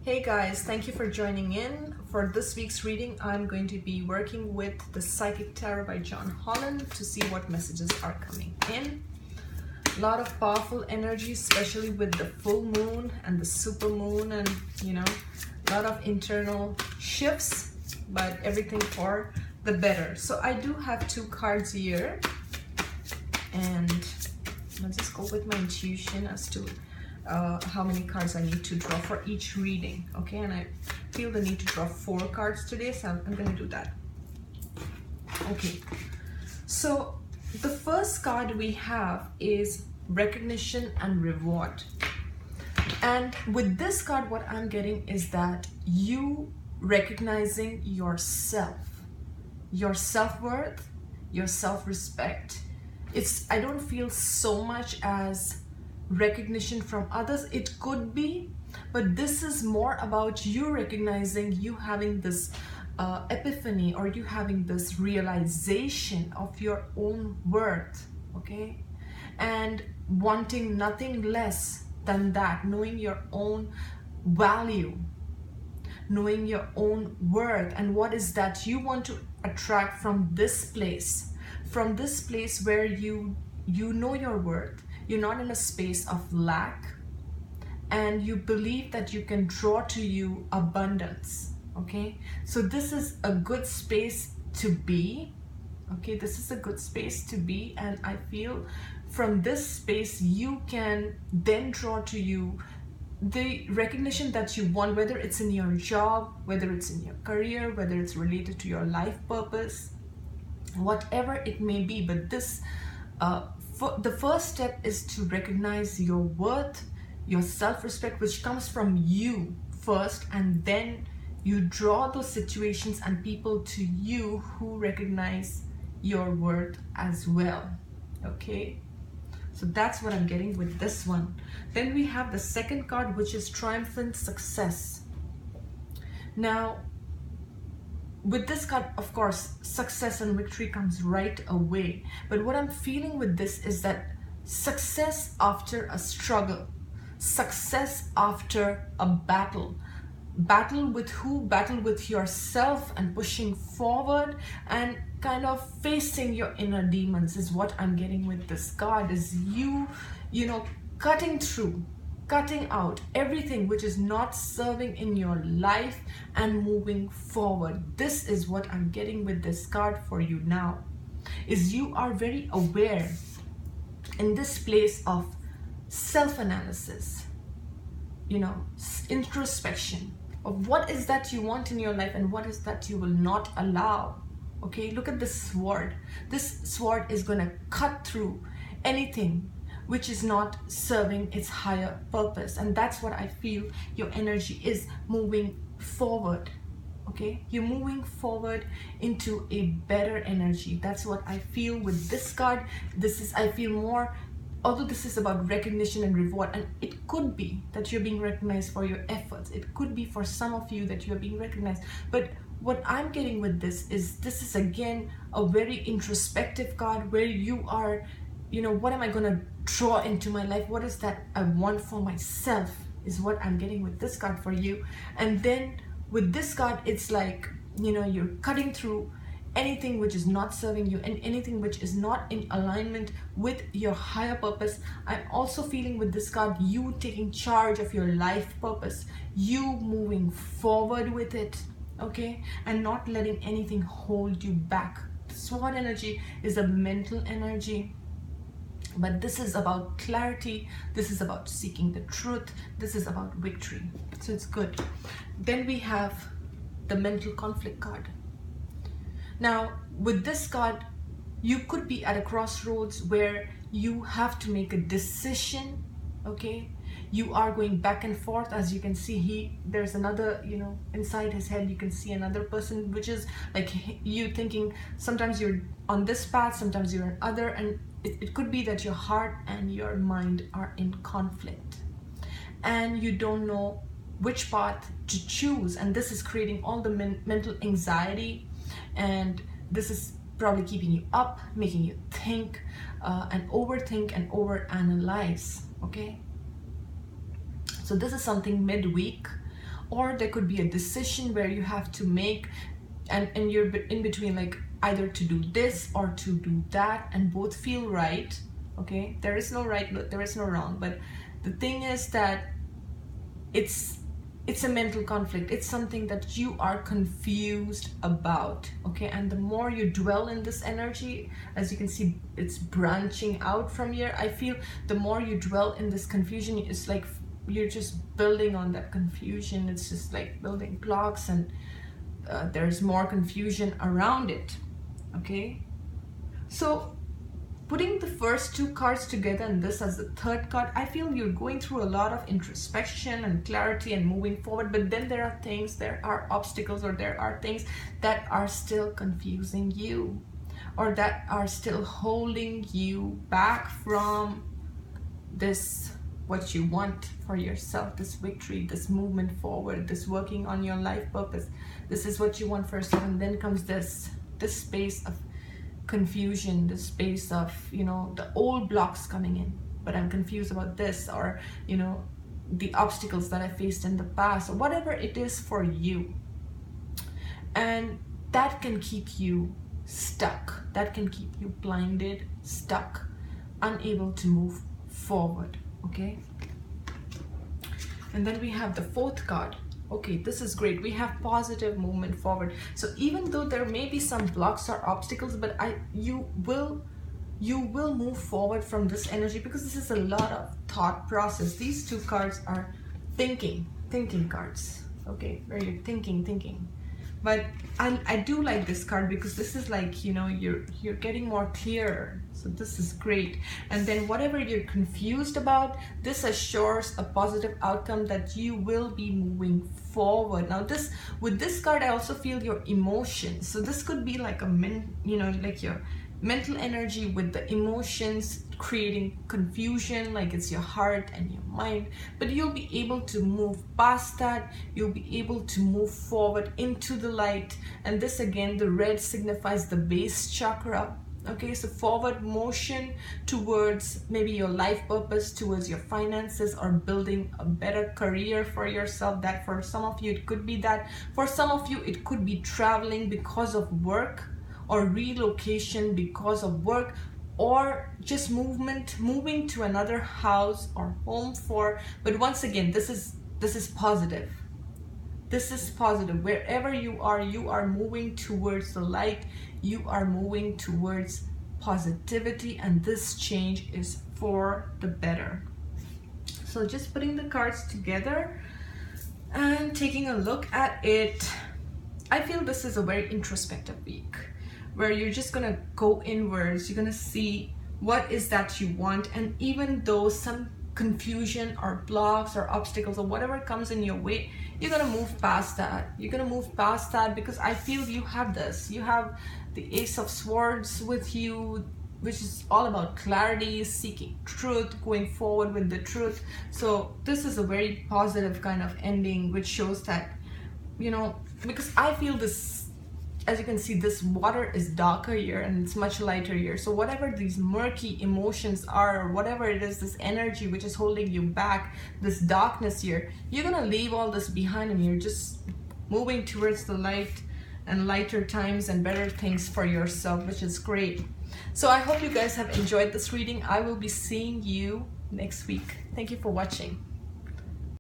Hey guys, thank you for joining in. For this week's reading, I'm going to be working with the Psychic Tarot by John Holland to see what messages are coming in. A lot of powerful energy, especially with the full moon and the super moon, and a lot of internal shifts, but everything for the better. So I do have two cards here, and I'll just go with my intuition as to how many cards I need to draw for each reading. Okay, and I feel the need to draw 4 cards today, so I'm going to do that. Okay, so the first card we have is recognition and reward. And with this card, what I'm getting is that you recognizing yourself, your self-worth, your self-respect. I don't feel so much as recognition from others. It could be, but this is more about you recognizing, you having this epiphany, or you having this realization of your own worth, okay, and wanting nothing less than that, knowing your own value, knowing your own worth, and what is that you want to attract from this place where you know your worth. You're not in a space of lack, and you believe that you can draw to you abundance. Okay, so this is a good space to be. Okay, this is a good space to be, and I feel from this space you can then draw to you the recognition that you want, whether it's in your job, whether it's in your career, whether it's related to your life purpose, whatever it may be. But this the first step is to recognize your worth, your self-respect, which comes from you first, and then you draw those situations and people to you who recognize your worth as well. Okay, so that's what I'm getting with this one. Then we have the second card, which is triumphant success. Now with this card, of course, success and victory comes right away. But what I'm feeling with this is that success after a struggle, success after a battle. Battle with who? Battle with yourself, and pushing forward and kind of facing your inner demons is what I'm getting with this card. Is you cutting through, cutting out everything which is not serving in your life and moving forward. This is what I'm getting with this card for you now, is you are very aware in this place of self-analysis, introspection of what is that you want in your life and what is that you will not allow. Okay, look at this sword. This sword is going to cut through anything which is not serving its higher purpose, and that's what I feel your energy is moving forward. Okay, you're moving forward into a better energy. That's what I feel with this card. I feel more, although this is about recognition and reward, and it could be that you're being recognized for your efforts. It could be for some of you that you're being recognized, but what I'm getting with this is again a very introspective card where you are, what am I going to draw into my life? What is that I want for myself is what I'm getting with this card for you. And then with this card, it's like, you're cutting through anything which is not serving you and anything which is not in alignment with your higher purpose. I'm also feeling with this card, you taking charge of your life purpose, you moving forward with it, okay, and not letting anything hold you back. Sword energy is a mental energy, but this is about clarity. This is about seeking the truth. This is about victory. So it's good. Then we have the mental conflict card. Now, with this card, you could be at a crossroads where you have to make a decision, okay? You are going back and forth. As you can see, there's another, inside his head, you can see another person, which is like you thinking, sometimes you're on this path, sometimes you're on other, and it could be that your heart and your mind are in conflict and you don't know which path to choose, and this is creating all the mental anxiety, and this is probably keeping you up, making you think and overthink and overanalyze. Okay, so this is something midweek or there could be a decision where you have to make, and you're in between, like either to do this or to do that, and both feel right. Okay, there is no right, there is no wrong, but the thing is that it's a mental conflict. It's something that you are confused about. Okay, and the more you dwell in this energy, as you can see, it's branching out from here. I feel the more you dwell in this confusion, it's like you're just building on that confusion. It's just like building blocks, and there's more confusion around it. Okay, so putting the first two cards together and this as the third card, I feel you're going through a lot of introspection and clarity and moving forward, but then there are things, there are obstacles, or there are things that are still confusing you, or that are still holding you back from this, what you want for yourself, this victory, this movement forward, this working on your life purpose. This is what you want for yourself, and then comes this space of confusion, the space of, you know, the old blocks coming in, but I'm confused about this, or, you know, the obstacles that I faced in the past, or whatever it is for you. And that can keep you stuck, that can keep you blinded, stuck, unable to move forward. Okay, and then we have the fourth card. Okay, this is great. We have positive movement forward. So even though there may be some blocks or obstacles, but you will move forward from this energy, because this is a lot of thought process. These two cards are thinking cards. Okay, where you're thinking. But I do like this card, because this is like, you know, you're getting more clear. So this is great. And then whatever you're confused about, this assures a positive outcome, that you will be moving forward. Now this, with this card, I also feel your emotions. So this could be like like your mental energy with the emotions creating confusion, like it's your heart and your mind, but you'll be able to move past that. You'll be able to move forward into the light. And this, again, the red signifies the base chakra. Okay, so forward motion towards maybe your life purpose, towards your finances, or building a better career for yourself. That for some of you it could be that. For some of you it could be traveling because of work, or relocation because of work, or just moving to another house or home for. But once again, this is positive. This is positive. Wherever you are moving towards the light. You are moving towards positivity, and this change is for the better. So just putting the cards together and taking a look at it, I feel this is a very introspective week, where you're just gonna go inwards. You're gonna see what is that you want, and even though some confusion or blocks or obstacles or whatever comes in your way, you're gonna move past that. You're gonna move past that, because I feel you have this. You have the Ace of Swords with you, which is all about clarity, seeking truth, going forward with the truth. So this is a very positive kind of ending, which shows that, you know, because I feel this, as you can see, this water is darker here and it's much lighter here. So whatever these murky emotions are, or whatever it is, this energy which is holding you back, this darkness here, you're gonna leave all this behind, and you're just moving towards the light and lighter times and better things for yourself, which is great. So I hope you guys have enjoyed this reading. I will be seeing you next week. Thank you for watching.